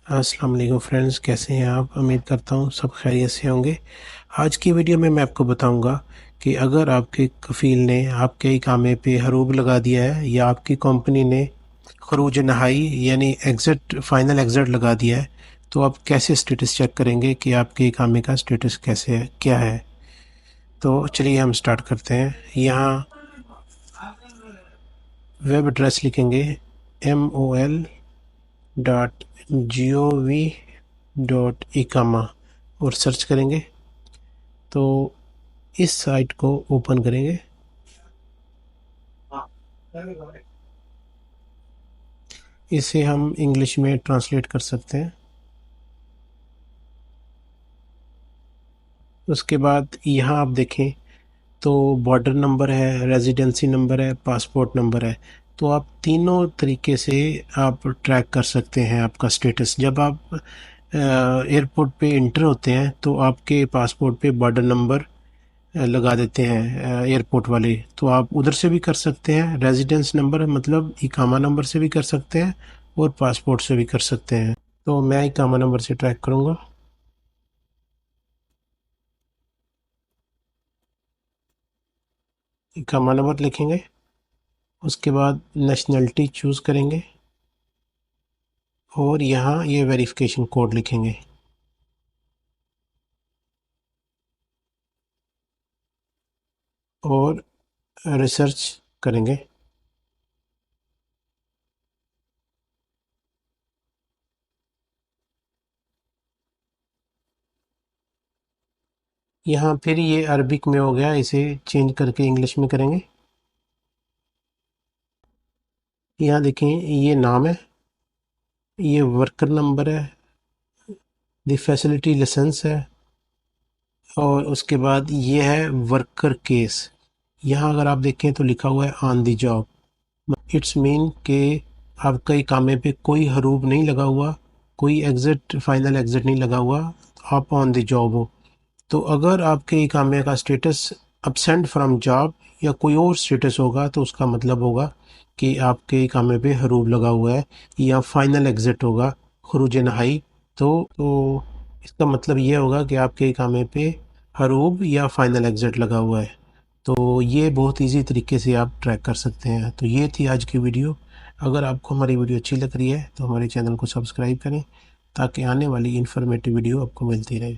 अस्सलाम वालेकुम फ्रेंड्स, कैसे हैं आप? उम्मीद करता हूँ सब खैरियत से होंगे। आज की वीडियो में मैं आपको बताऊंगा कि अगर आपके कफ़ील ने आपके इकामे पे हरूब लगा दिया है या आपकी कंपनी ने खरूज नहाई यानी एग्ज़िट फाइनल एग्ज़िट लगा दिया है, तो आप कैसे स्टेटस चेक करेंगे कि आपके इकामे का स्टेटस कैसे है, क्या है। तो चलिए हम स्टार्ट करते हैं। यहाँ वेब एड्रेस लिखेंगे mol.gov.ikama और सर्च करेंगे तो इस साइट को ओपन करेंगे। इसे हम इंग्लिश में ट्रांसलेट कर सकते हैं। उसके बाद यहाँ आप देखें तो बॉर्डर नंबर है, रेजिडेंसी नंबर है, पासपोर्ट नंबर है। तो आप तीनों तरीके से आप ट्रैक कर सकते हैं आपका स्टेटस। जब आप एयरपोर्ट पे इंटर होते हैं तो आपके पासपोर्ट पे बॉर्डर नंबर लगा देते हैं एयरपोर्ट वाले, तो आप उधर से भी कर सकते हैं। रेजिडेंस नंबर मतलब इकामा नंबर से भी कर सकते हैं और पासपोर्ट से भी कर सकते हैं। तो मैं इकामा नंबर से ट्रैक करूँगा। इकामा नंबर लिखेंगे, उसके बाद नेशनलिटी चूज़ करेंगे और यहाँ ये वेरिफिकेशन कोड लिखेंगे। और रिसर्च करेंगे। यहाँ फिर ये अरबिक में हो गया, इसे चेंज करके इंग्लिश में करेंगे। यहाँ देखें ये नाम है, ये वर्कर नंबर है, दी फैसिलिटी लाइसेंस है और उसके बाद ये है वर्कर केस। यहाँ अगर आप देखें तो लिखा हुआ है on the job. It's mean के आपका इकामे पे कोई हरूब नहीं लगा हुआ, कोई एग्ज़िट फाइनल एग्ज़िट नहीं लगा हुआ, आप ऑन दी जॉब हो। तो अगर आपके इकामे का स्टेटस absent फ्रॉम जॉब या कोई और स्टेटस होगा तो उसका मतलब होगा कि आपके इकामे पे हरूब लगा हुआ है या फाइनल एग्ज़िट होगा, खरूज नहाई। तो इसका मतलब ये होगा कि आपके इकामे पे हरूब या फाइनल एग्ज़िट लगा हुआ है। तो ये बहुत इजी तरीके से आप ट्रैक कर सकते हैं। तो ये थी आज की वीडियो। अगर आपको हमारी वीडियो अच्छी लग रही है तो हमारे चैनल को सब्सक्राइब करें ताकि आने वाली इन्फॉर्मेटिव वीडियो आपको मिलती रहे।